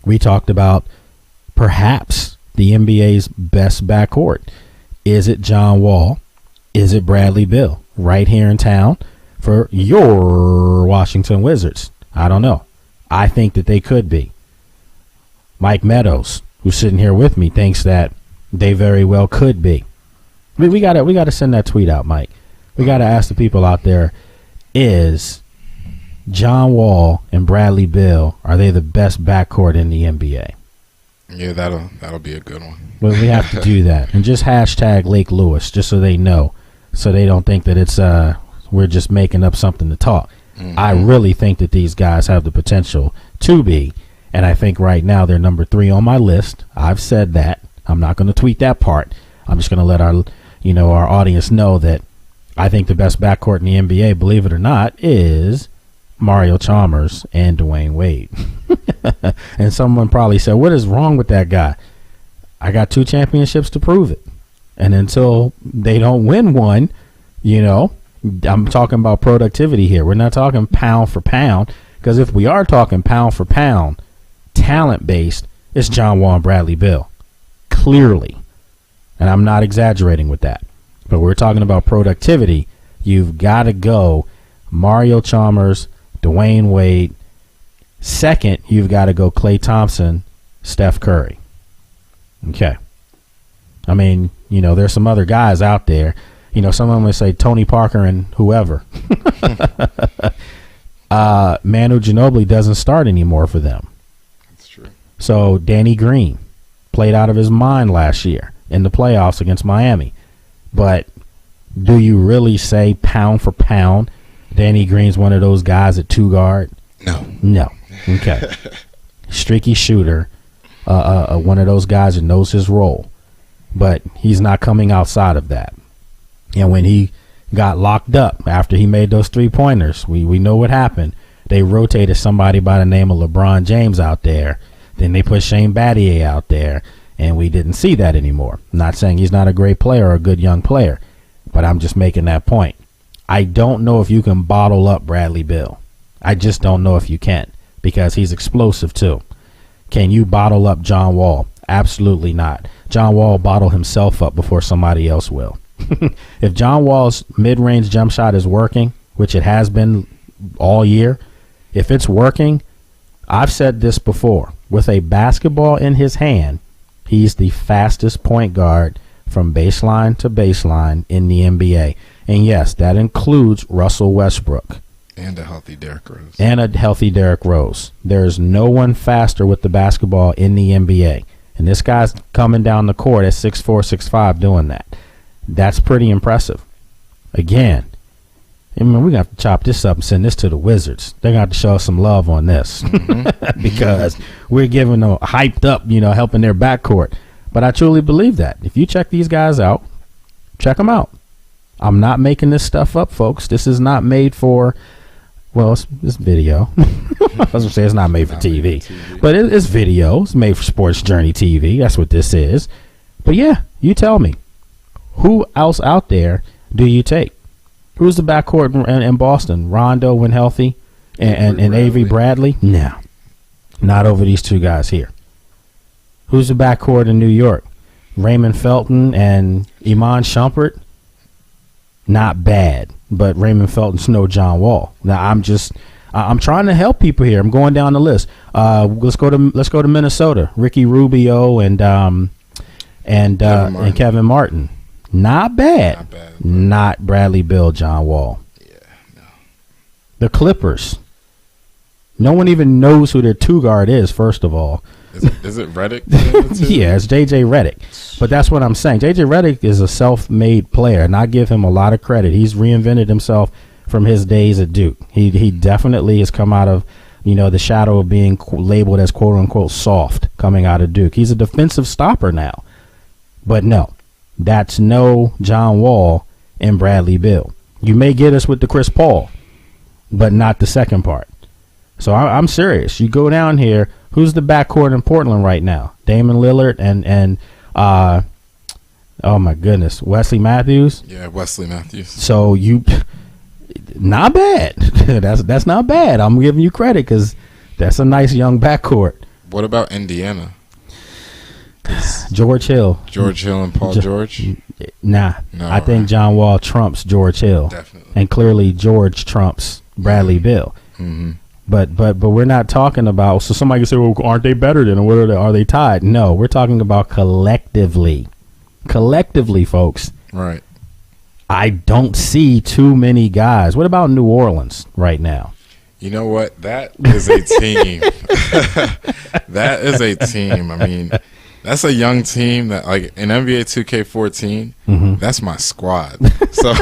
We talked about perhaps the NBA's best backcourt. Is it John Wall? Is it Bradley Beal? Right here in town for your Washington Wizards. I don't know. I think that they could be. Mike Meadows, who's sitting here with me, thinks that they very well could be. I mean, we gotta send that tweet out, Mike. We gotta ask the people out there: is John Wall and Bradley Beal, are they the best backcourt in the NBA? Yeah, that'll be a good one. Well, we have to do that, and just hashtag Lake Lewis, just so they know, so they don't think that it's we're just making up something to talk. Mm-hmm. I really think that these guys have the potential to be, and I think right now they're number 3 on my list. I've said that. I'm not going to tweet that part. I'm just going to let our audience know that I think the best backcourt in the NBA, believe it or not, is Mario Chalmers and Dwayne Wade. And someone probably said, what is wrong with that guy? I got 2 championships to prove it. And until they don't win one, I'm talking about productivity here. We're not talking pound for pound, because if we are talking pound for pound, talent-based, it's John Wall and Bradley Beal. Clearly. And I'm not exaggerating with that. But we're talking about productivity. You've got to go Mario Chalmers, Dwayne Wade. Second, you've got to go Klay Thompson, Steph Curry. Okay. I mean, there's some other guys out there. Someone would say Tony Parker and whoever. Manu Ginobili doesn't start anymore for them. That's true. So Danny Green played out of his mind last year in the playoffs against Miami. But do you really say pound for pound Danny Green's one of those guys at 2 guard? No. Okay. Streaky shooter, one of those guys that knows his role. But he's not coming outside of that. And when he got locked up after he made those 3-pointers, we know what happened. They rotated somebody by the name of LeBron James out there. Then they put Shane Battier out there, and we didn't see that anymore. I'm not saying he's not a great player or a good young player, but I'm just making that point. I don't know if you can bottle up Bradley Beal. I just don't know if you can, because he's explosive too. Can you bottle up John Wall? Absolutely not. John Wall bottle himself up before somebody else will. If John Wall's mid-range jump shot is working, which it has been all year, if it's working, I've said this before, with a basketball in his hand, he's the fastest point guard from baseline to baseline in the NBA. And yes, that includes Russell Westbrook. And a healthy Derrick Rose. There's no one faster with the basketball in the NBA. And this guy's coming down the court at 6'4", 6'5", doing that. That's pretty impressive. Again, we're going to have to chop this up and send this to the Wizards. They're going to have to show us some love on this. Mm-hmm. Because we're giving them hyped up, helping their backcourt. But I truly believe that. If you check these guys out, check them out. I'm not making this stuff up, folks. This is not made for, it's video. I was going to say it's not made for TV. But it's video. It's made for Sports Journey TV. That's what this is. But yeah, you tell me. Who else out there do you take? Who's the backcourt in Boston? Rondo when healthy and Avery Bradley? No, not over these 2 guys here. Who's the backcourt in New York? Raymond Felton and Iman Shumpert? Not bad, but Raymond Felton's no John Wall. Now I'm trying to help people here. I'm going down the list. Let's go to Minnesota. Ricky Rubio and Kevin Martin. Not bad. Not Bradley Beal, John Wall. Yeah, no. The Clippers. No one even knows who their 2 guard is, first of all. Is it Redick? Yeah, it's J.J. Redick. But that's what I'm saying. J.J. Redick is a self-made player, and I give him a lot of credit. He's reinvented himself from his days at Duke. He definitely has come out of, the shadow of being labeled as quote-unquote soft coming out of Duke. He's a defensive stopper now. But no. That's no John Wall and Bradley Beal. You may get us with the Chris Paul, but not the second part. So I'm serious. You go down here. Who's the backcourt in Portland right now? Damian Lillard and oh my goodness, Wesley Matthews. Yeah, Wesley Matthews. So not bad. that's not bad. I'm giving you credit because that's a nice young backcourt. What about Indiana? George Hill. George Hill and Paul George? Nah. No, I think John Wall trumps George Hill. Definitely. And clearly George trumps Bradley Beal. Mm-hmm. But we're not talking about, so somebody can say, well, aren't they better than, or what are they tied? No, we're talking about collectively. Collectively, folks. Right. I don't see too many guys. What about New Orleans right now? You know what? That is a team. That is a team. I mean, that's a young team that, like, in NBA 2K14, that's my squad. So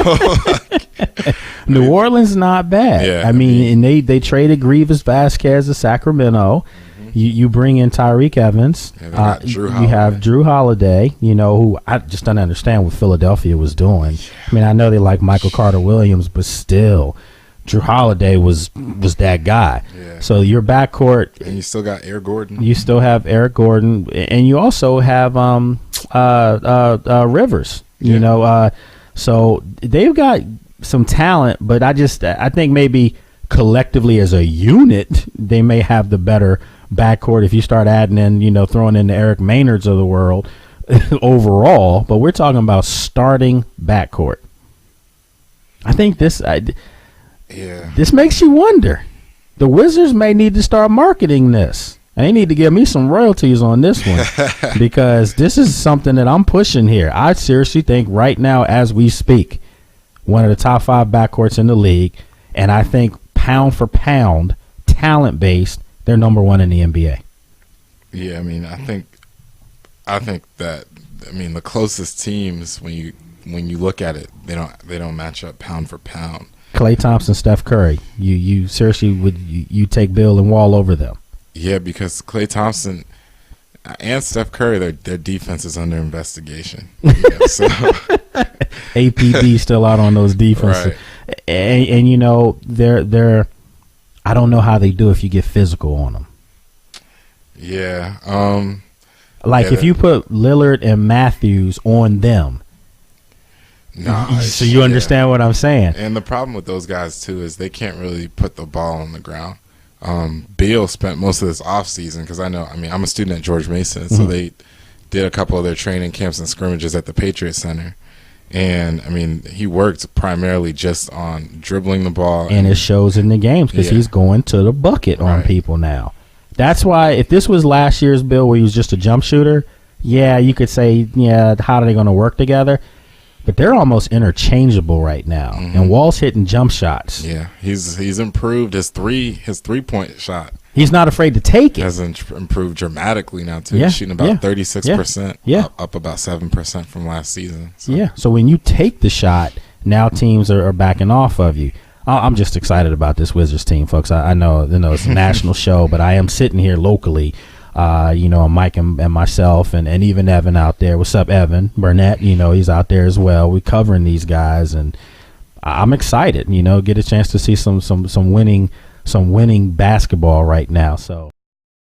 New Orleans not bad. Yeah, I mean, and they traded Grievous Vasquez to Sacramento. You bring in Tyreek Evans. Yeah, you have Drew Holiday, who I just don't understand what Philadelphia was doing. I mean, I know they like Michael Carter-Williams, but still, Drew Holiday was that guy. Yeah. So your backcourt, and you still got Eric Gordon. You still have Eric Gordon, and you also have Rivers. Yeah. So they've got some talent, but I think maybe collectively as a unit, they may have the better backcourt if you start adding in, throwing in the Eric Maynards of the world overall. But we're talking about starting backcourt. I think this makes you wonder. The Wizards may need to start marketing this. And they need to give me some royalties on this one because this is something that I'm pushing here. I seriously think right now as we speak, one of the top 5 backcourts in the league, and I think pound for pound, talent-based, they're number 1 in the NBA. Yeah, I mean, I think that the closest teams when you look at it, they don't match up pound for pound. Klay Thompson, Steph Curry, you seriously would you take Bill and Wall over them? Yeah, because Klay Thompson and Steph Curry, their defense is under investigation. So APB still out on those defenses, right. and they're I don't know how they do if you get physical on them. Yeah. If you put Lillard and Matthews on them. So you understand what I'm saying. And the problem with those guys, too, is they can't really put the ball on the ground. Beal spent most of this offseason because I'm a student at George Mason, so they did a couple of their training camps and scrimmages at the Patriot Center. And, he worked primarily just on dribbling the ball. And it shows in the games because he's going to the bucket on people now. That's why if this was last year's Bill where he was just a jump shooter, you could say, how are they going to work together? But they're almost interchangeable right now. And Wall's hitting jump shots. Yeah, he's improved his 3-point shot. He's not afraid to take it. Has improved dramatically now, too. He's shooting about 36%, up about 7% from last season. So. Yeah, so when you take the shot, now teams are backing off of you. I'm just excited about this Wizards team, folks. I know it's a national show, but I am sitting here locally, Mike and myself and even Evan out there. What's up, Evan? Burnett, he's out there as well. We're covering these guys, and I'm excited, get a chance to see some winning basketball right now. So